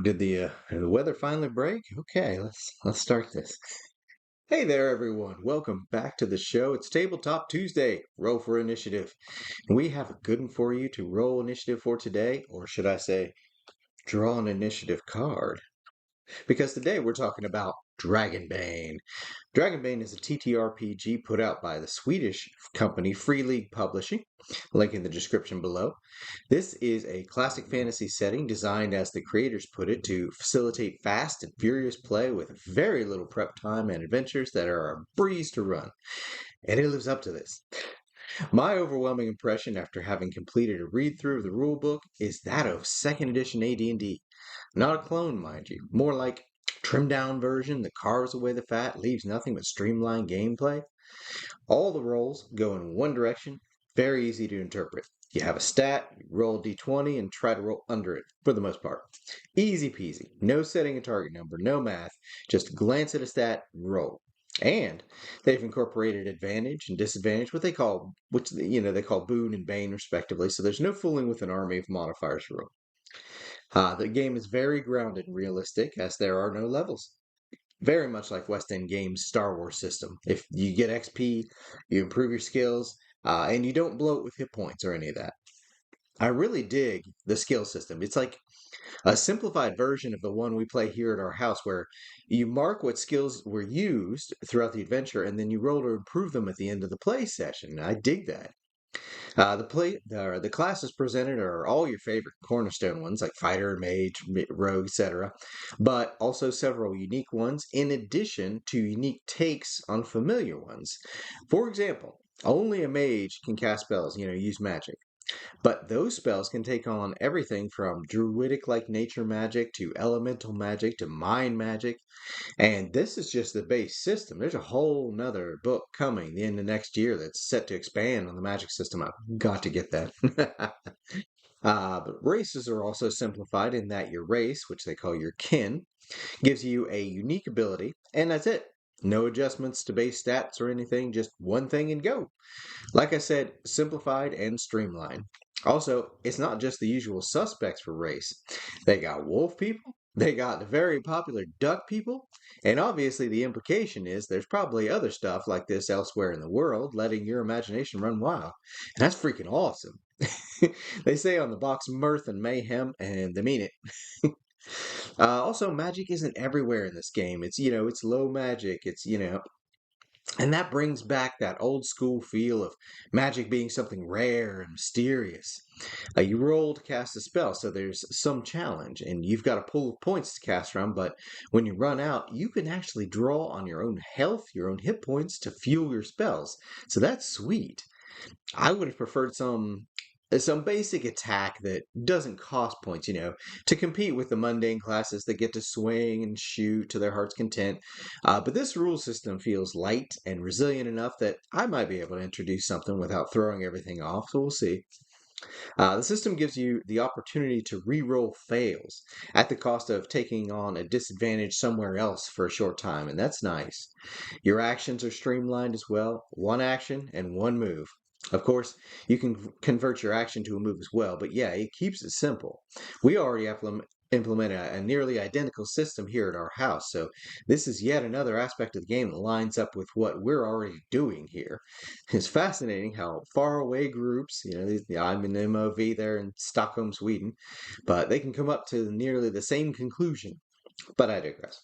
Did the weather finally break? Okay, let's start this. Hey there, everyone. Welcome back to the show. It's Tabletop Tuesday. Roll for initiative. And we have a good one for you to roll initiative for today, or should I say, draw an initiative card. Because today we're talking about Dragonbane. Dragonbane is a TTRPG put out by the Swedish company Free League Publishing, link in the description below. This is a classic fantasy setting designed, as the creators put it, to facilitate fast and furious play with very little prep time and adventures that are a breeze to run. And it lives up to this. My overwhelming impression after having completed a read through of the rulebook is that of second edition AD&D. Not a clone, mind you, more like trimmed down version that carves away the fat, leaves nothing but streamlined gameplay. All the rolls go in one direction, very easy to interpret. You have a stat, you roll a d20 and try to roll under it for the most part. Easy peasy, no setting a target number, no math, just glance at a stat, roll. And they've incorporated advantage and disadvantage, which they call boon and bane respectively. So there's no fooling with an army of modifiers for roll. The game is very grounded and realistic, as there are no levels. Very much like West End Games' Star Wars system. If you get XP, you improve your skills, and you don't bloat with hit points or any of that. I really dig the skill system. It's like a simplified version of the one we play here at our house, where you mark what skills were used throughout the adventure, and then you roll to improve them at the end of the play session. I dig that. The classes presented are all your favorite cornerstone ones like fighter, mage, rogue, etc., but also several unique ones in addition to unique takes on familiar ones. For example, only a mage can cast spells, use magic. But those spells can take on everything from druidic like nature magic to elemental magic to mind magic. And this is just the base system. There's a whole nother book coming the end of next year that's set to expand on the magic system. I've got to get that. But races are also simplified in that your race, which they call your kin, gives you a unique ability, and that's it. No adjustments to base stats or anything, just one thing and go. Like I said, simplified and streamlined. Also, it's not just the usual suspects for race. They got wolf people, they got the very popular duck people, and obviously the implication is there's probably other stuff like this elsewhere in the world, letting your imagination run wild. And that's freaking awesome. They say on the box mirth and mayhem, and they mean it. Also, magic isn't everywhere in this game. It's low magic. And that brings back that old school feel of magic being something rare and mysterious. You roll to cast a spell, so there's some challenge, and you've got a pool of points to cast from. But when you run out, you can actually draw on your own health, your own hit points to fuel your spells. So that's sweet. I would have preferred some basic attack that doesn't cost points, to compete with the mundane classes that get to swing and shoot to their heart's content. But this rule system feels light and resilient enough that I might be able to introduce something without throwing everything off, so we'll see. The system gives you the opportunity to re-roll fails at the cost of taking on a disadvantage somewhere else for a short time, and that's nice. Your actions are streamlined as well, one action and one move. Of course, you can convert your action to a move as well, but yeah, it keeps it simple. We already implement a nearly identical system here at our house, so this is yet another aspect of the game that lines up with what we're already doing here. It's fascinating how far away groups, I'm in MOV there in Stockholm, Sweden, but they can come up to nearly the same conclusion. But I digress.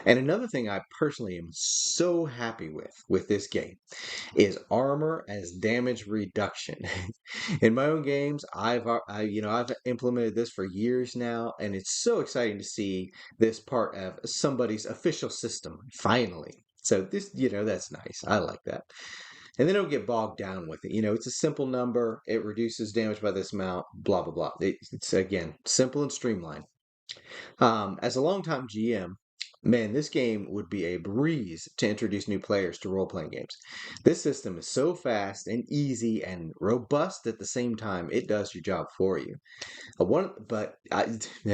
And another thing I personally am so happy with this game is armor as damage reduction. In my own games, I've implemented this for years now, and it's so exciting to see this part of somebody's official system finally. So this, that's nice. I like that. And then don't get bogged down with it. It's a simple number. It reduces damage by this amount. Blah blah blah. It's again simple and streamlined. As a longtime GM, man, this game would be a breeze to introduce new players to role playing games. This system is so fast and easy and robust at the same time. It does your job for you. But I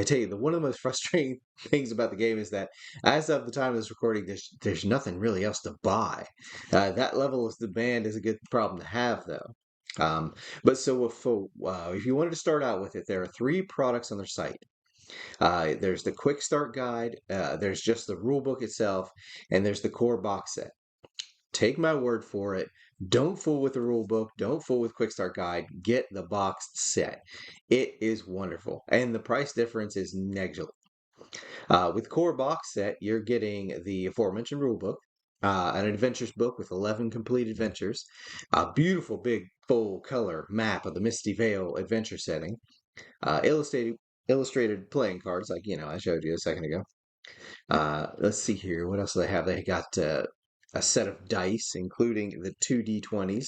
tell you, one of the most frustrating things about the game is that as of the time of this recording, there's nothing really else to buy. That level of demand is a good problem to have, though. But so if you wanted to start out with it, there are three products on their site. There's the quick start guide, there's just the rule book itself, and there's the core box set. Take my word for it. Don't fool with the rule book. Don't fool with quick start guide. Get the boxed set. It is wonderful, and the price difference is negligible. With core box set, you're getting the aforementioned rule book, an adventures book with 11 complete adventures, a beautiful big full color map of the Misty Vale adventure setting, illustrated playing cards like I showed you a second ago. Let's see here. What else do they have? They got a set of dice, including the 2d20s.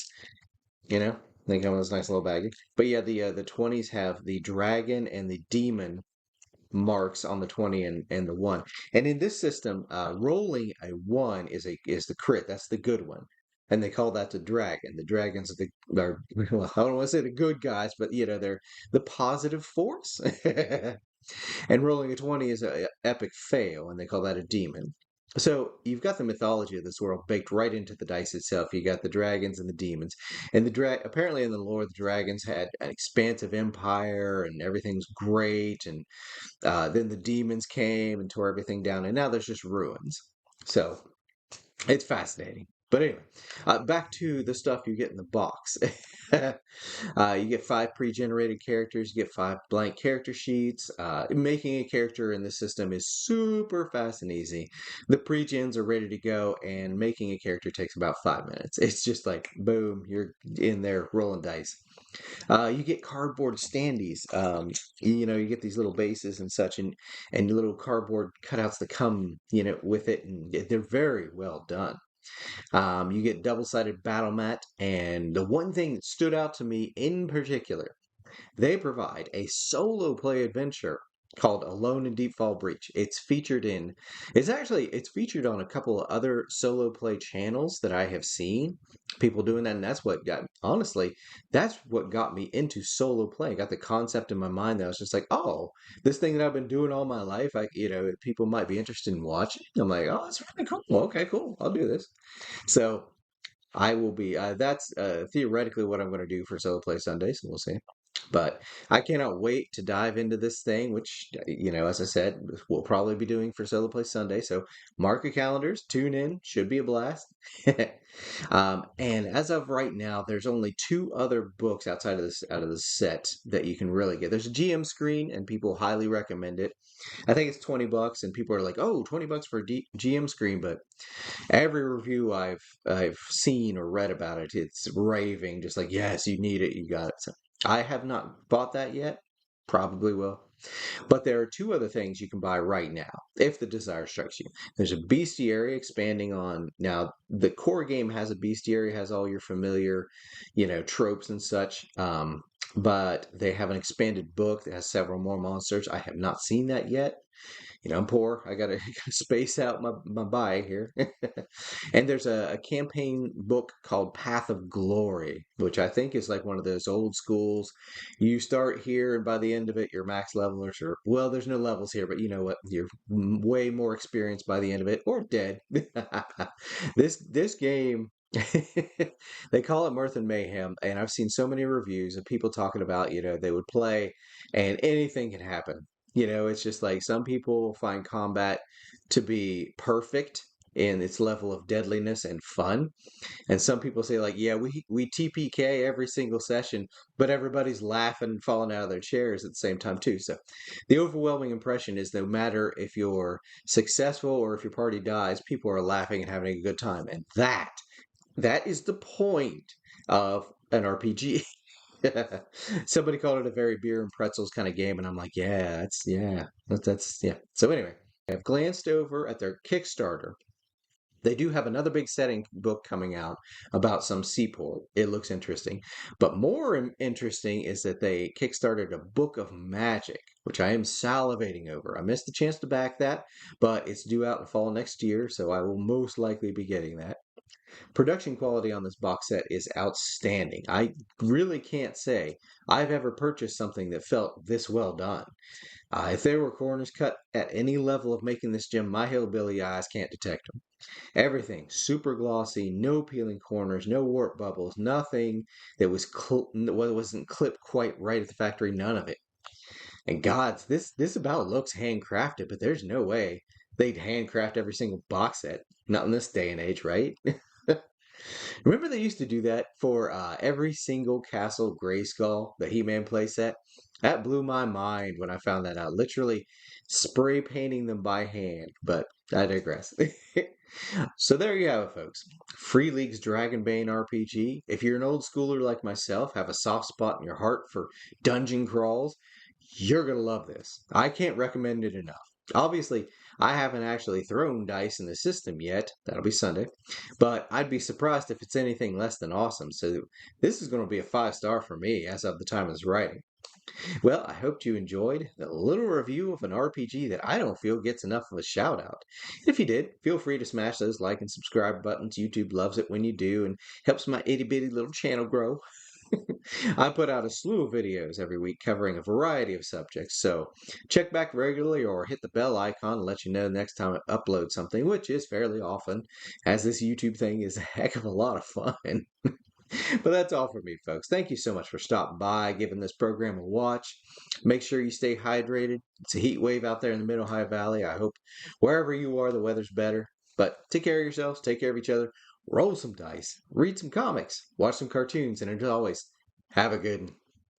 They come in this nice little baggie. But yeah, the 20s have the dragon and the demon marks on the 20 and the 1. And in this system, rolling a 1 is the crit. That's the good one. And they call that the dragon. The dragons are well, I don't want to say the good guys, but they're the positive force. And rolling a 20 is an epic fail, and they call that a demon. So you've got the mythology of this world baked right into the dice itself. You got the dragons and the demons, and apparently in the lore, the dragons had an expansive empire, and everything's great. And then the demons came and tore everything down, and now there's just ruins. So it's fascinating. But anyway, back to the stuff you get in the box. You get 5 pre-generated characters. You get 5 blank character sheets. Making a character in this system is super fast and easy. The pre-gens are ready to go, and making a character takes about 5 minutes. It's just like, boom, you're in there rolling dice. You get cardboard standees. You get these little bases and such, and little cardboard cutouts that come, with it, and they're very well done. You get double-sided battle mat, and the one thing that stood out to me in particular, they provide a solo play adventure called Alone in Deepfall Breach. It's featured on a couple of other solo play channels that I have seen people doing that, and that's what got me into solo play. Got the concept in my mind that I was just like, oh, this thing that I've been doing all my life, people might be interested in watching. I'm like, oh, that's really cool. Okay, cool. I'll do this. So I will be. That's theoretically what I'm going to do for Solo Play Sundays. We'll see. But I cannot wait to dive into this thing, which, as I said, we'll probably be doing for Solo Play Sunday. So mark your calendars, tune in, should be a blast. And as of right now, there's only 2 other books outside of this out of the set that you can really get. There's a GM screen, and people highly recommend it. I think it's $20, and people are like, "Oh, $20 for a GM screen," but every review I've seen or read about it, it's raving, just like, yes, you need it, you got it. So I have not bought that yet. Probably will. But there are 2 other things you can buy right now, if the desire strikes you. There's a bestiary expanding on. Now, the core game has a bestiary, has all your familiar, tropes and such. But they have an expanded book that has several more monsters. I have not seen that yet. I'm poor. I gotta, gotta space out my buy here. And there's a campaign book called Path of Glory, which I think is like one of those old schools. You start here, and by the end of it, you're max levelers, or well, there's no levels here, but you know what? You're way more experienced by the end of it, or dead. This game. They call it Mirth and Mayhem, and I've seen so many reviews of people talking about, they would play and anything can happen. It's just like some people find combat to be perfect in its level of deadliness and fun. And some people say, like, yeah, we TPK every single session, but everybody's laughing and falling out of their chairs at the same time, too. So the overwhelming impression is no matter if you're successful or if your party dies, people are laughing and having a good time. And that is the point of an RPG. Somebody called it a very beer and pretzels kind of game, and I'm like, that's yeah. So anyway, I've glanced over at their Kickstarter. They do have another big setting book coming out about some seaport. It looks interesting. But more interesting is that they kickstarted a book of magic, which I am salivating over. I missed the chance to back that, but it's due out in fall next year, so I will most likely be getting that. Production quality on this box set is outstanding. I really can't say I've ever purchased something that felt this well done. If there were corners cut at any level of making this gem, my hillbilly eyes can't detect them. Everything super glossy, no peeling corners, no warp bubbles, nothing that wasn't clipped quite right at the factory, none of it. And gods, this about looks handcrafted, but there's no way they'd handcraft every single box set. Not in this day and age, right? Remember they used to do that for every single Castle Grayskull, the He-Man playset? That blew my mind when I found that out. Literally spray painting them by hand, but I digress. So there you have it, folks. Free League's Dragonbane RPG. If you're an old schooler like myself, have a soft spot in your heart for dungeon crawls, you're going to love this. I can't recommend it enough. Obviously, I haven't actually thrown dice in the system yet. That'll be Sunday. But I'd be surprised if it's anything less than awesome. So this is going to be a 5-star for me as of the time of this writing. Well, I hope you enjoyed the little review of an RPG that I don't feel gets enough of a shout out. If you did, feel free to smash those like and subscribe buttons. YouTube loves it when you do and helps my itty bitty little channel grow. I put out a slew of videos every week covering a variety of subjects, so check back regularly or hit the bell icon to let you know next time I upload something, which is fairly often, as this YouTube thing is a heck of a lot of fun. But that's all for me, folks. Thank you so much for stopping by, giving this program a watch. Make sure you stay hydrated. It's a heat wave out there in the Middle High Valley. I hope wherever you are, the weather's better. But take care of yourselves, take care of each other, roll some dice, read some comics, watch some cartoons, and as always, have a good one.